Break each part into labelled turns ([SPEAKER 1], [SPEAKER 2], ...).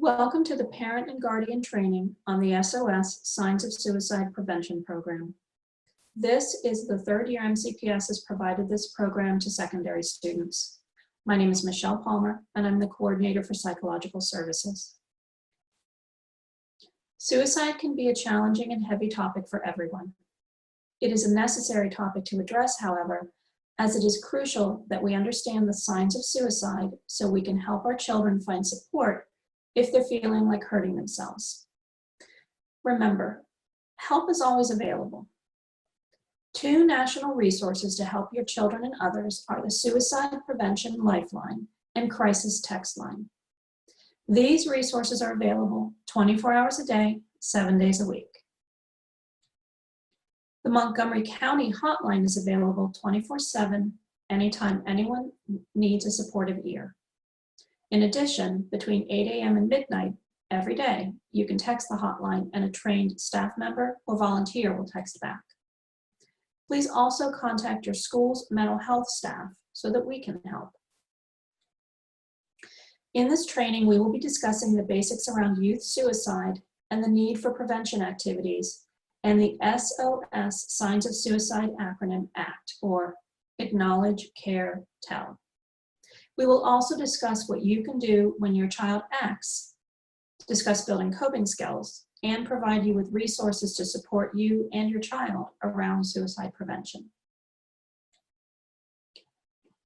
[SPEAKER 1] Welcome to the Parent and Guardian Training on the SOS Signs of Suicide Prevention Program. This is the third year MCPS has provided this program to secondary students. My name is Michelle Palmer, and I'm the Coordinator for Psychological Services. Suicide can be a challenging and heavy topic for everyone. It is a necessary topic to address, however, as it is crucial that we understand the signs of suicide so we can help our children find support if they're feeling like hurting themselves. Remember, help is always available. Two national resources to help your children and others are the Suicide Prevention Lifeline and Crisis Text Line. These resources are available 24 hours a day, 7 days a week. The Montgomery County Hotline is available 24/7, anytime anyone needs a supportive ear. In addition, between 8 a.m. and midnight every day, you can text the hotline and a trained staff member or volunteer will text back. Please also contact your school's mental health staff so that we can help. In this training, we will be discussing the basics around youth suicide and the need for prevention activities and the SOS Signs of Suicide acronym ACT, or Acknowledge, Care, Tell. We will also discuss what you can do when your child acts, discuss building coping skills, and provide you with resources to support you and your child around suicide prevention.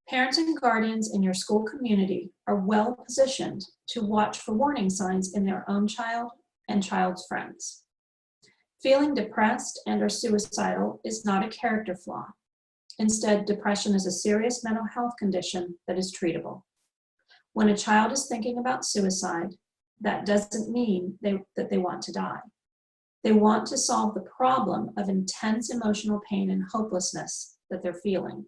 [SPEAKER 1] Parents and guardians in your school community are well positioned to watch for warning signs in their own child and child's friends. Feeling depressed and/or suicidal is not a character flaw. Instead, depression is a serious mental health condition that is treatable. When a child is thinking about suicide, that doesn't mean that they want to die. They want to solve the problem of intense emotional pain and hopelessness that they're feeling.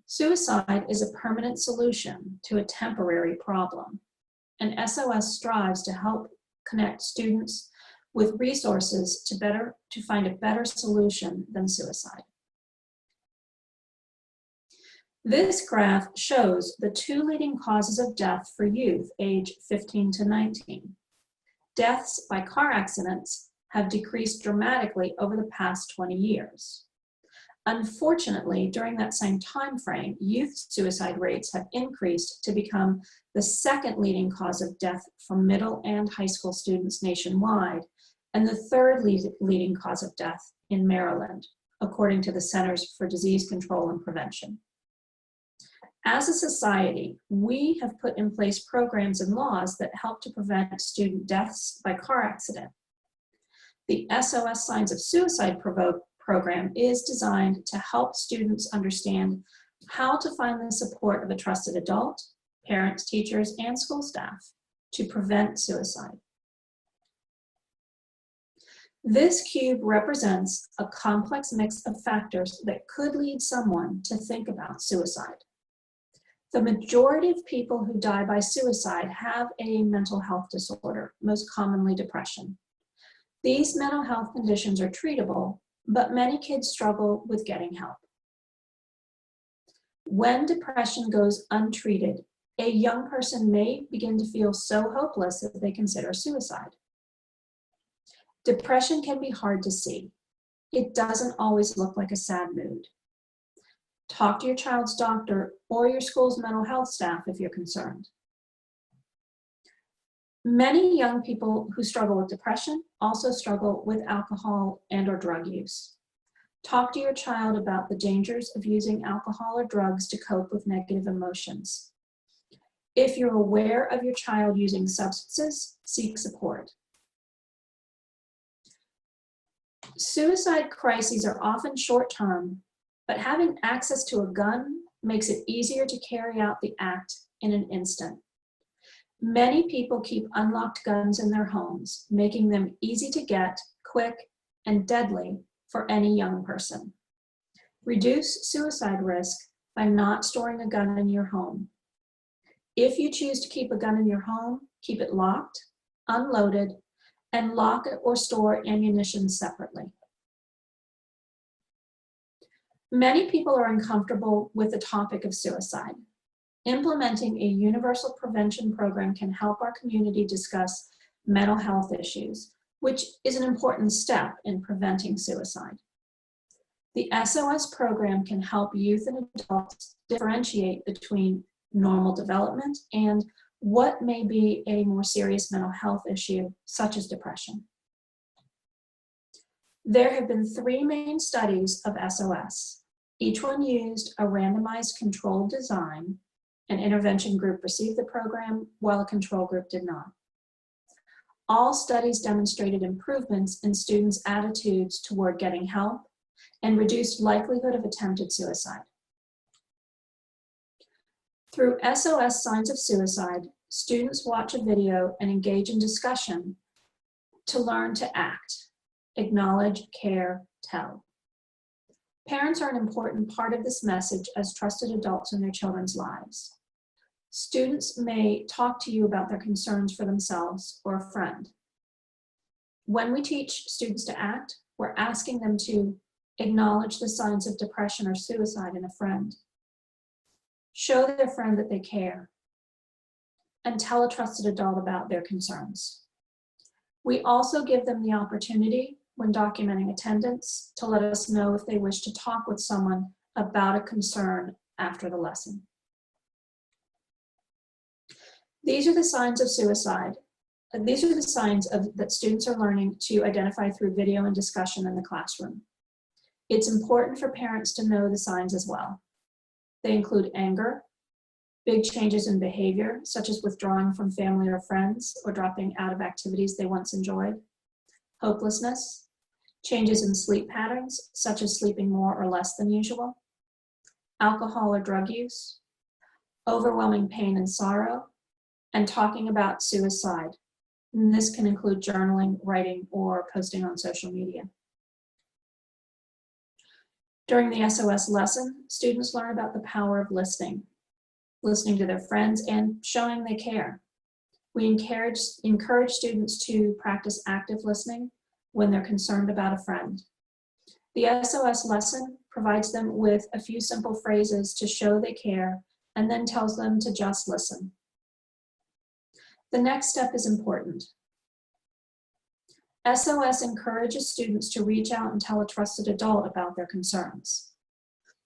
[SPEAKER 1] Suicide is a permanent solution to a temporary problem, and SOS strives to help connect students with resources to find a better solution than suicide. This graph shows the two leading causes of death for youth age 15 to 19. Deaths by car accidents have decreased dramatically over the past 20 years. Unfortunately, during that same time frame, youth suicide rates have increased to become the second leading cause of death for middle and high school students nationwide, and the third leading cause of death in Maryland, according to the Centers for Disease Control and Prevention. As a society, we have put in place programs and laws that help to prevent student deaths by car accident. The SOS Signs of Suicide program is designed to help students understand how to find the support of a trusted adult, parents, teachers, and school staff to prevent suicide. This cube represents a complex mix of factors that could lead someone to think about suicide. The majority of people who die by suicide have a mental health disorder, most commonly depression. These mental health conditions are treatable, but many kids struggle with getting help. When depression goes untreated, a young person may begin to feel so hopeless that they consider suicide. Depression can be hard to see. It doesn't always look like a sad mood. Talk to your child's doctor or your school's mental health staff if you're concerned. Many young people who struggle with depression also struggle with alcohol and/or drug use. Talk to your child about the dangers of using alcohol or drugs to cope with negative emotions. If you're aware of your child using substances, seek support. Suicide crises are often short-term, but having access to a gun makes it easier to carry out the act in an instant. Many people keep unlocked guns in their homes, making them easy to get, quick, and deadly for any young person. Reduce suicide risk by not storing a gun in your home. If you choose to keep a gun in your home, keep it locked, unloaded, and lock or store ammunition separately. Many people are uncomfortable with the topic of suicide. Implementing a universal prevention program can help our community discuss mental health issues, which is an important step in preventing suicide. The SOS program can help youth and adults differentiate between normal development and what may be a more serious mental health issue, such as depression. There have been 3 main studies of SOS. Each one used a randomized controlled design. An intervention group received the program, while a control group did not. All studies demonstrated improvements in students' attitudes toward getting help and reduced likelihood of attempted suicide. Through SOS Signs of Suicide, students watch a video and engage in discussion to learn to act, acknowledge, care, tell. Parents are an important part of this message as trusted adults in their children's lives. Students may talk to you about their concerns for themselves or a friend. When we teach students to act, we're asking them to acknowledge the signs of depression or suicide in a friend, show their friend that they care, and tell a trusted adult about their concerns. We also give them the opportunity, when documenting attendance, to let us know if they wish to talk with someone about a concern after the lesson. These are the signs of suicide. These are the signs that students are learning to identify through video and discussion in the classroom. It's important for parents to know the signs as well. They include anger, big changes in behavior, such as withdrawing from family or friends or dropping out of activities they once enjoyed, hopelessness, changes in sleep patterns, such as sleeping more or less than usual, alcohol or drug use, overwhelming pain and sorrow, and talking about suicide. And this can include journaling, writing, or posting on social media. During the SOS lesson, students learn about the power of listening to their friends and showing they care. We encourage students to practice active listening when they're concerned about a friend. The SOS lesson provides them with a few simple phrases to show they care and then tells them to just listen. The next step is important. SOS encourages students to reach out and tell a trusted adult about their concerns.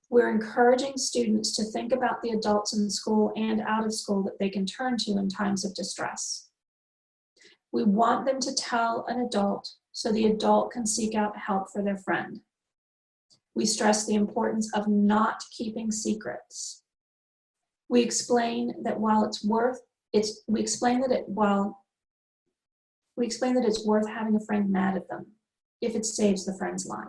[SPEAKER 1] We're encouraging students to think about the adults in school and out of school that they can turn to in times of distress. We want them to tell an adult so the adult can seek out help for their friend. We stress the importance of not keeping secrets. We explain that it's worth having a friend mad at them if it saves the friend's life.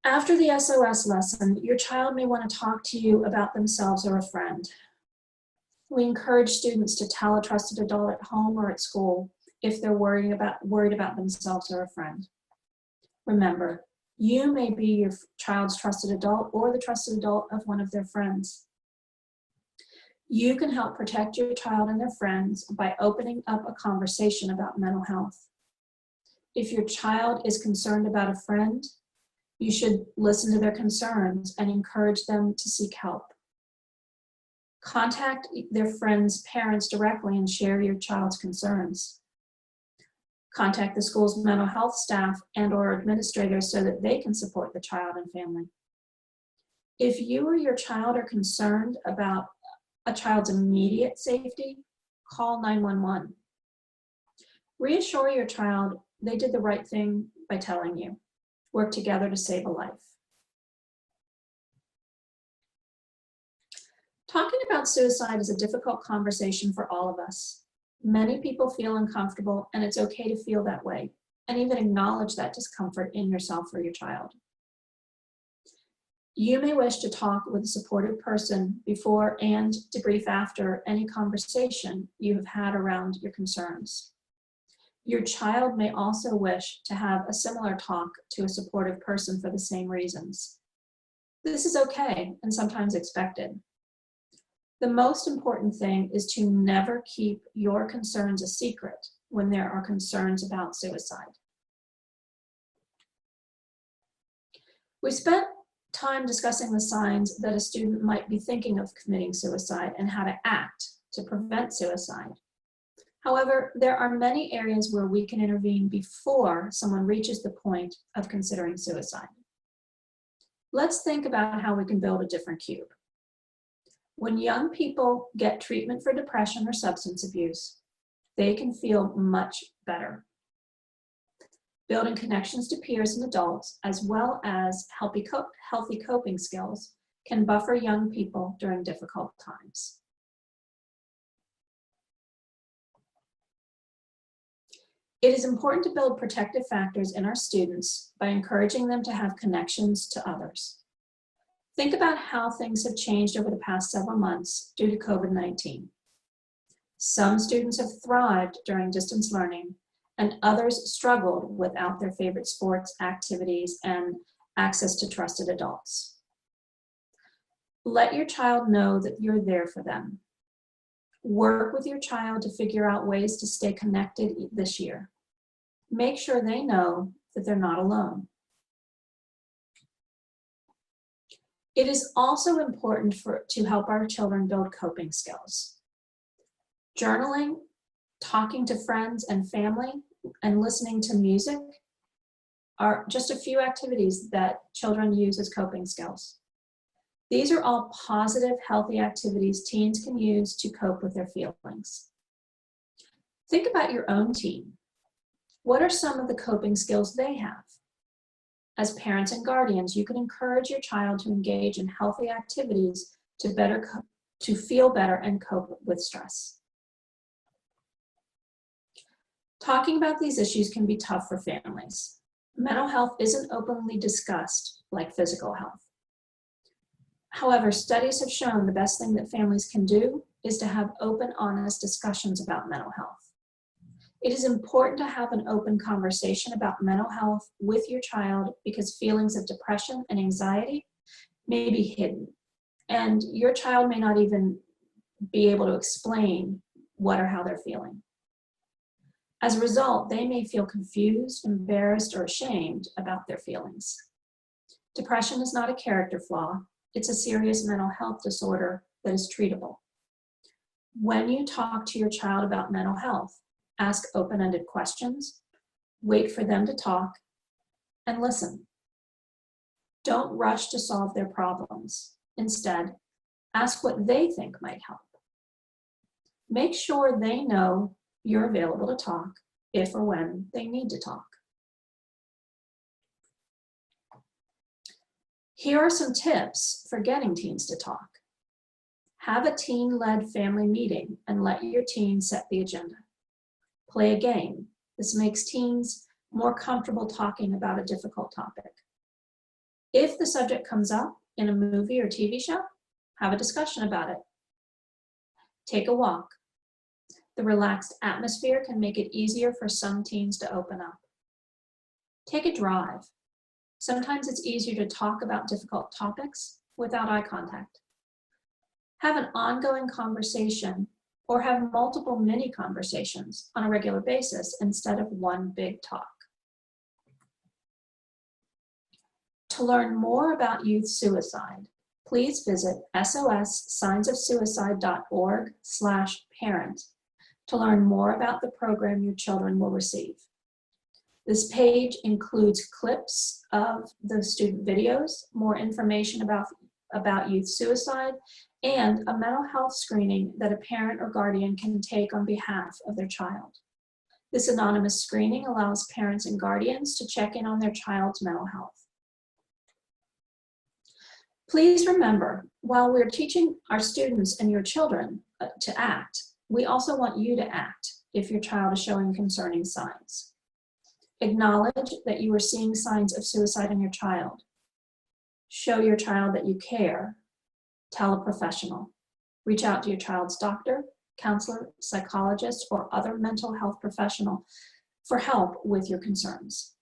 [SPEAKER 1] After the SOS lesson, your child may want to talk to you about themselves or a friend. We encourage students to tell a trusted adult at home or at school if they're worried about themselves or a friend. Remember, you may be your child's trusted adult or the trusted adult of one of their friends. You can help protect your child and their friends by opening up a conversation about mental health. If your child is concerned about a friend, you should listen to their concerns and encourage them to seek help. Contact their friends' parents directly and share your child's concerns. Contact the school's mental health staff and/or administrators so that they can support the child and family. If you or your child are concerned about a child's immediate safety, call 911. Reassure your child they did the right thing by telling you. Work together to save a life. Talking about suicide is a difficult conversation for all of us. Many people feel uncomfortable, and it's okay to feel that way, and even acknowledge that discomfort in yourself or your child. You may wish to talk with a supportive person before and debrief after any conversation you have had around your concerns. Your child may also wish to have a similar talk to a supportive person for the same reasons. This is okay and sometimes expected. The most important thing is to never keep your concerns a secret when there are concerns about suicide. We spent time discussing the signs that a student might be thinking of committing suicide and how to act to prevent suicide. However, there are many areas where we can intervene before someone reaches the point of considering suicide. Let's think about how we can build a different cube. When young people get treatment for depression or substance abuse, they can feel much better. Building connections to peers and adults, as well as healthy coping skills, can buffer young people during difficult times. It is important to build protective factors in our students by encouraging them to have connections to others. Think about how things have changed over the past several months due to COVID-19. Some students have thrived during distance learning, and others struggled without their favorite sports, activities, and access to trusted adults. Let your child know that you're there for them. Work with your child to figure out ways to stay connected this year. Make sure they know that they're not alone. It is also important to help our children build coping skills. Journaling, talking to friends and family, and listening to music are just a few activities that children use as coping skills. These are all positive, healthy activities teens can use to cope with their feelings. Think about your own teen. What are some of the coping skills they have? As parents and guardians, you can encourage your child to engage in healthy activities to feel better and cope with stress. Talking about these issues can be tough for families. Mental health isn't openly discussed like physical health. However, studies have shown the best thing that families can do is to have open, honest discussions about mental health. It is important to have an open conversation about mental health with your child because feelings of depression and anxiety may be hidden, and your child may not even be able to explain what or how they're feeling. As a result, they may feel confused, embarrassed, or ashamed about their feelings. Depression is not a character flaw. It's a serious mental health disorder that is treatable. When you talk to your child about mental health, ask open-ended questions, wait for them to talk, and listen. Don't rush to solve their problems. Instead, ask what they think might help. Make sure they know you're available to talk if or when they need to talk. Here are some tips for getting teens to talk. Have a teen-led family meeting and let your teen set the agenda. Play a game. This makes teens more comfortable talking about a difficult topic. If the subject comes up in a movie or TV show, have a discussion about it. Take a walk. The relaxed atmosphere can make it easier for some teens to open up. Take a drive. Sometimes it's easier to talk about difficult topics without eye contact. Have an ongoing conversation or have multiple mini conversations on a regular basis instead of one big talk. To learn more about youth suicide, please visit sossignsofsuicide.org/parent to learn more about the program your children will receive. This page includes clips of the student videos, more information about youth suicide, and a mental health screening that a parent or guardian can take on behalf of their child. This anonymous screening allows parents and guardians to check in on their child's mental health. Please remember, while we're teaching our students and your children to act, we also want you to act if your child is showing concerning signs. Acknowledge that you are seeing signs of suicide in your child. Show your child that you care. Tell a professional. Reach out to your child's doctor, counselor, psychologist, or other mental health professional for help with your concerns.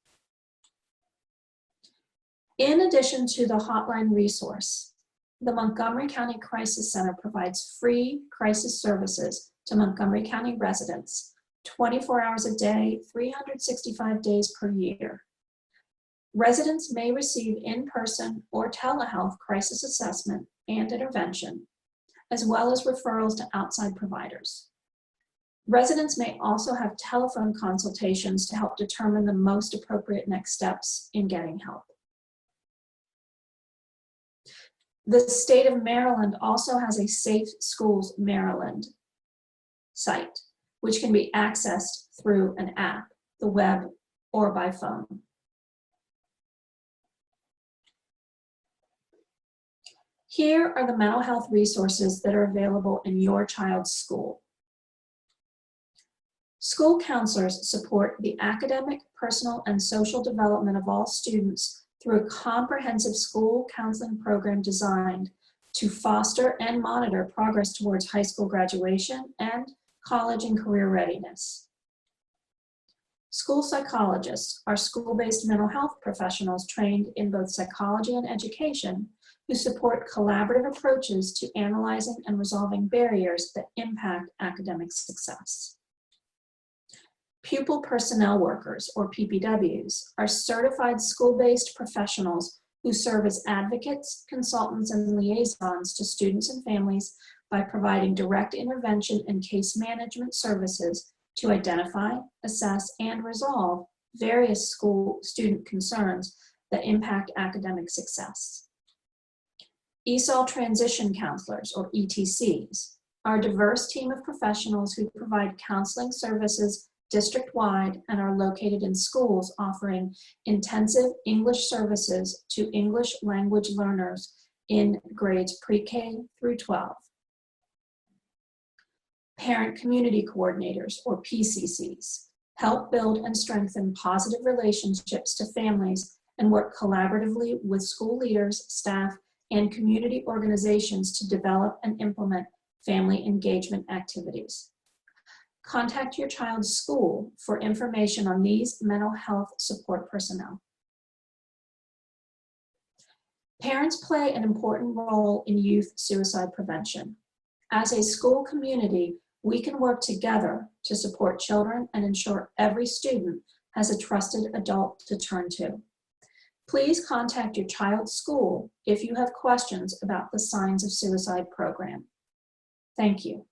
[SPEAKER 1] In addition to the hotline resource, the Montgomery County Crisis Center provides free crisis services to Montgomery County residents 24 hours a day, 365 days per year. Residents may receive in-person or telehealth crisis assessment and intervention, as well as referrals to outside providers. Residents may also have telephone consultations to help determine the most appropriate next steps in getting help. The state of Maryland also has a Safe Schools Maryland site, which can be accessed through an app, the web, or by phone. Here are the mental health resources that are available in your child's school. School counselors support the academic, personal, and social development of all students through a comprehensive school counseling program designed to foster and monitor progress towards high school graduation and college and career readiness. School psychologists are school-based mental health professionals trained in both psychology and education who support collaborative approaches to analyzing and resolving barriers that impact academic success. Pupil personnel workers, or PPWs, are certified school-based professionals who serve as advocates, consultants, and liaisons to students and families by providing direct intervention and case management services to identify, assess, and resolve various school student concerns that impact academic success. ESOL transition counselors, or ETCs, are a diverse team of professionals who provide counseling services district-wide and are located in schools offering intensive English services to English language learners in grades pre-K through 12. Parent community coordinators, or PCCs, help build and strengthen positive relationships to families and work collaboratively with school leaders, staff, and community organizations to develop and implement family engagement activities. Contact your child's school for information on these mental health support personnel. Parents play an important role in youth suicide prevention. As a school community, we can work together to support children and ensure every student has a trusted adult to turn to. Please contact your child's school if you have questions about the Signs of Suicide program. Thank you.